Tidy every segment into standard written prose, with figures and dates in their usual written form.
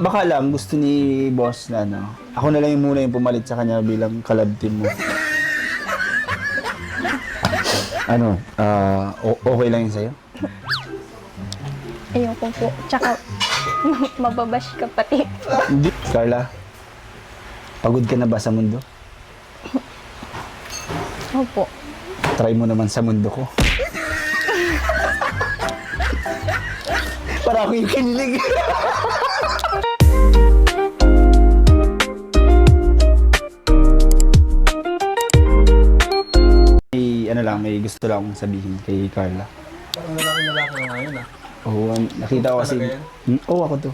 Baka lang gusto ni boss na ano, ako na lang yung muna yung pumalit sa kanya bilang collab team mo. Okay lang yun sa'yo? Ayoko po. Tsaka, mababash ka pati. Hindi. Carla, pagod ka na ba sa mundo? Opo. Try mo naman sa mundo ko. Para ako yung kinilig. May gusto lang akong sabihin kay Carla. Parang lalaki na ngayon Oo, nakita ko kasi. Oo, ako to.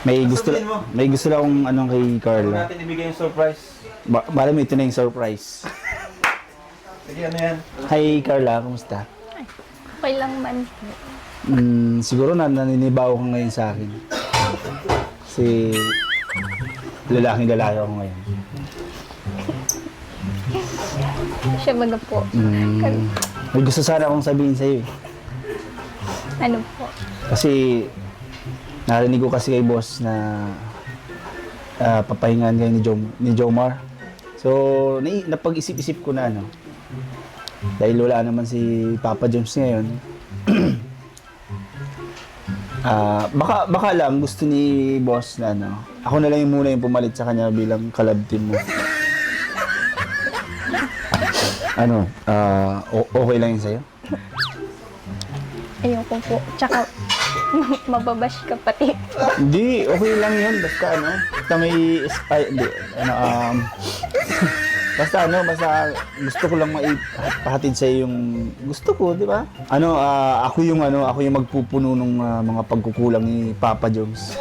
May gusto lang akong kay Carla. Huwag natin ibigay yung surprise. Bala mo, ito na yung surprise. Sige, ano yan? Hi Carla, kumusta? Okay lang man. Siguro naninibaw ka ngayon sa akin. Kasi lalaking ako ngayon. Siya baga po. May gusto sana akong sabihin sa'yo eh. Ano po? Kasi narinig ko kasi kay boss na papahingan kayo ni Jomar. So, napag-isip-isip ko na dahil wala naman si Papa Jones ngayon. Baka lang gusto ni boss na ako na lang yung muna yung pumalit sa kanya bilang collab team mo. Okay lang yun sa'yo? Ayoko po. Tsaka, mababash ka pati. Hindi, okay lang yun. Basta basta gusto ko lang maipahatid sa'yo yung gusto ko, di ba? Ako yung magpupuno ng mga pagkukulang ni Papa Jones.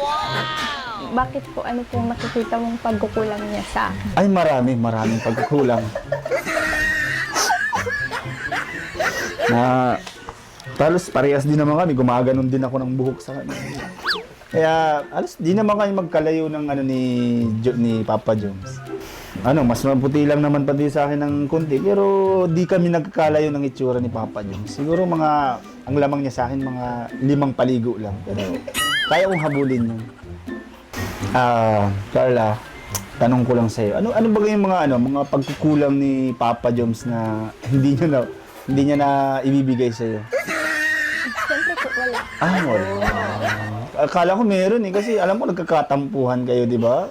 Bakit po? Ano po makikita mong pagkukulang niya sa akin? Ay, maraming pagkukulang. Talos parehas din naman kami, gumaganon din ako ng buhok sa kanya. Kaya, di naman kami magkalayo ng ni Papa Jones. Mas maputi lang naman pati sa akin ng konti, pero di kami nagkakalayo ng itsura ni Papa Jones. Siguro ang lamang niya sa akin, mga 5 paligo lang. Pero kaya kong habulin yun. Carla, tanong ko lang sa'yo. Ano ba yung mga pagkukulang ni Papa Jones na hindi niya na ibibigay sa'yo? Siyempre po, wala. Wala. Akala ko meron kasi alam mo nagkakatampuhan kayo, di ba?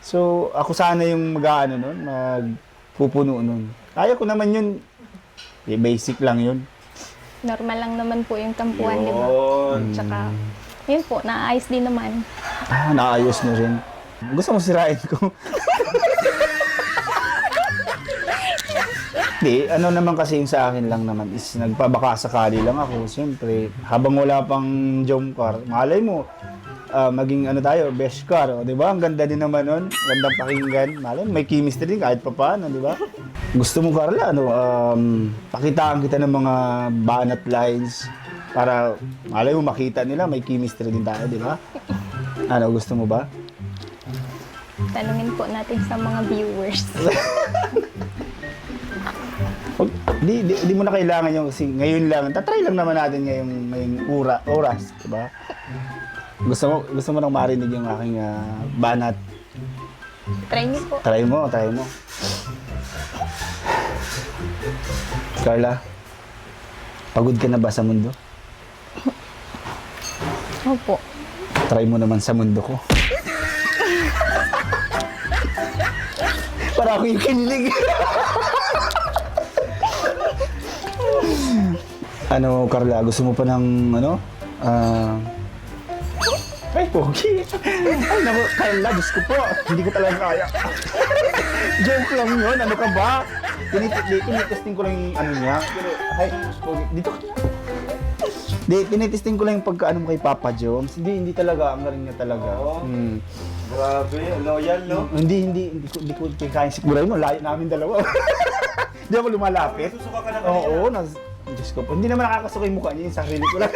So, ako sana yung magpupuno nun. Kaya ko naman yun. Basic lang yun. Normal lang naman po yung tampuhan, di ba? Tsaka, yun po, naayos din naman. Naayos na rin. Gusto mo sirain ko? Hindi, naman kasi yung sa akin lang naman is nagpabaka sakali lang ako. Siyempre, habang wala pang jump car, malay mo, maging tayo, best car. O, di ba? Ang ganda din naman nun. Gandang pakinggan. Malay mo, may chemistry din kahit pa paano, di ba? Gusto mo, Carla, pakitaan kita ng mga banat lines para malay mo makita nila, may chemistry din tayo, di ba? Gusto mo ba? Tanungin po natin sa mga viewers. Di mo na kailangan yung kasi ngayon lang. Tatry lang naman natin ngayong oras, di ba? Gusto mo nang marinig yung aking banat. Try niyo po. Try mo. Carla, pagod ka na ba sa mundo? Opo. Try mo naman sa mundo ko. Para ako yung kinilig. Carla, gusto mo pa ng ay, pogi. Ay, naku, Carla, Diyos ko po. Hindi ko talaga kaya. Joke lang yun. Ano ka ba? Tinitesting ko lang yung niya. Pero, ay, pogi. Dito ka. Tinitesting ko lang yung pagkaano mo kay Papa Jones. Hindi talaga. Ang galing niya talaga. Grabe, loyal, no? Hindi ko kaya siguro yun. Layo namin dalawa. Hindi ako lumalapit. Susuka ka na kanina. Oo, Diyos ko po. Hindi naman nakakasuka yung mukha niya, yung sarili ko lang.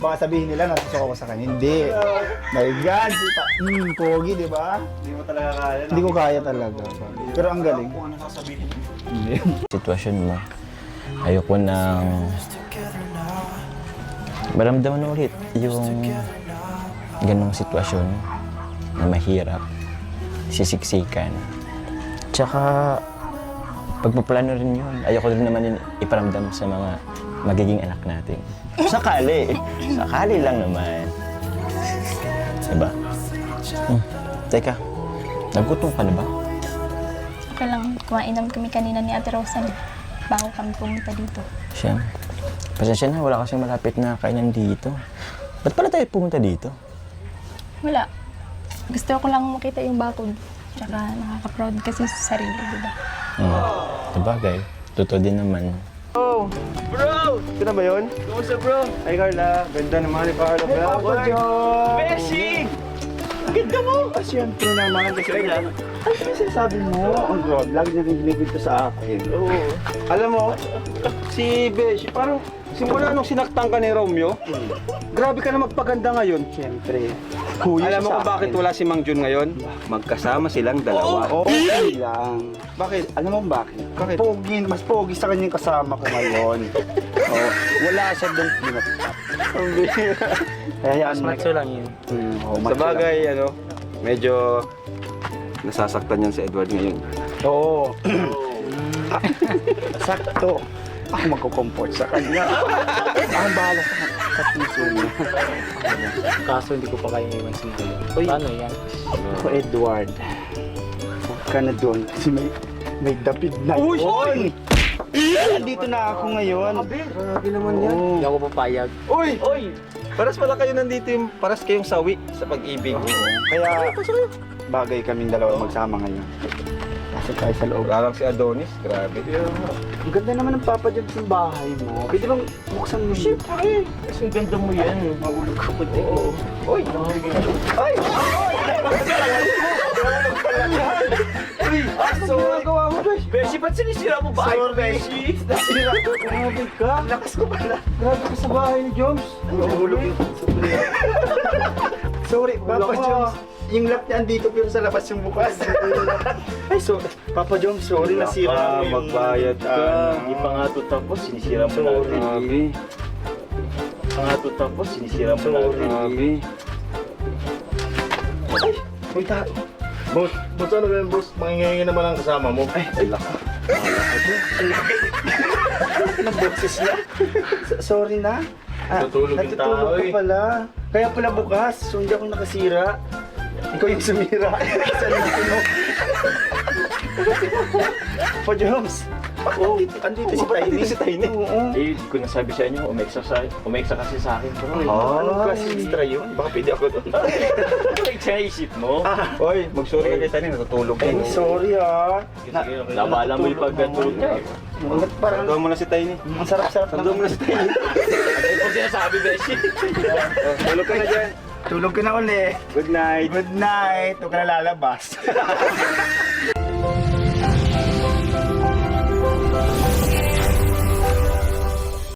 Baka sabihin nila, nasusuka ko sa kanya. Hindi. My God, pogi, di ba? Hindi mo talaga kaya. Hindi ko kaya talaga. Pero ang galing. Kung ano sasabihin mo. Hindi. Sitwasyon mo, ayoko nang maramdaman ulit yung ganong sitwasyon na mahirap, sisiksikan. Tsaka, pagpaplano rin yun. Ayoko rin naman yun iparamdam sa mga magiging anak natin. Sakali lang naman. Diba? Teka, nagutom ka na ba? Okay lang, kumain naman kami kanina ni Ate Rosa bago kami pumunta dito. Siyem. Pasensya na, wala kasing malapit na kainan dito. Ba't pala tayo pumunta dito? Wala. Gusto ko lang makita yung bakod. Tsaka nakaka-proud kasi sa sarili, di ba? Sabagay, totoo din naman. Oh, bro! Ito na ba yun? Kumusta bro? Ay Carla, ganda naman ni Carla. Bravo, John! Beshi! Ganda mo! Siyempre naman. Kasi ano sinasabi mo? Ang God, lagi na rin ito sa akin. Oo. Alam mo, si Beshi, parang simula nung sinaktan ka ni Romeo, grabe ka na magpaganda ngayon. Siyempre. Kuya Alam mo siya kung sa bakit akin. wala si Mang Jun ngayon? Magkasama silang dalawa. Okay lang. Bakit? Alam mo bakit? Bakit? Pogi, mas pogi sa kanya yung kasama ko ngayon. Wala siya doon pinatap. Kaya yan. Mas lang yun. Sa bagay, ano, medyo nasasaktan yan si Edward ngayon. Oo. Sakto. Ako magko-comfort sa kanya. Ang bahala sa puso niya. Kaso hindi ko pa kaya iwan si Kuya. Paano yan? Ako, Edward. Huwag ka na doon kasi may dapid na Uy! yun. Andito na ako ngayon. Grabe naman yan. Hindi ako papayag. Uy! Uy! Paras pala kayo nandito yung paras kayong sawi sa pag-ibig. Kaya bagay kaming dalawa magsama ngayon. Kasi tayo sa loob. Parang si Adonis, grabe. Ang ganda naman ng Papa Job sa bahay mo. Pwede bang buksan mo? Siyempre. Kasi ang ganda mo yan. Mahulog ka po din. Uy! Ay! Uy! Aso! Ginagawa mo, Besh? Beshi, ba't sinisira mo ba? Sorry, Beshi. Nasira ko. Grabe ka. Lakas ko pala. Grabe ka sa bahay ni Joms. Mahulog yung Sorry, Papa Joms. Yung lock niya andito pero sa labas yung bukas. Ay, so, Papa Joms, sorry nasira mo yung... Magbayad ka. Hindi pa nga ito tapos, sinisira mo na. Grabe. Pa nga ito tapos, sinisira mo na. Grabe. Uy, ta... Boss, ano ba yan, boss? Mangingi naman ang kasama mo. Ay, laka. Ilang boses na. Sorry na. Natutulog yung tao, natutulog ka eh. pala. Kaya pala bukas, so hindi ako nakasira. Ikaw yung sumira. Sa dito mo. Pa Joms. Andito si Tiny. Andito si Tiny? Oo. Eh, di ko nasabi sa inyo, umeksa kasi sa akin. Bro. Anong klase extra yun? Baka pwede ako doon. Sa isip mo. Oy, mag-sorry ka kay Tani, natutulog ka. Ay, sorry ha. Nabala mo yung pagkatulog niya. Parang Sanduan mo na si Tiny. ang sarap-sarap Sanduan mo na si Tiny. Ano po sinasabi, Beshi? Tulog ka na dyan. Tulog ka na uli. Good night. Good night. Huwag ka na lalabas.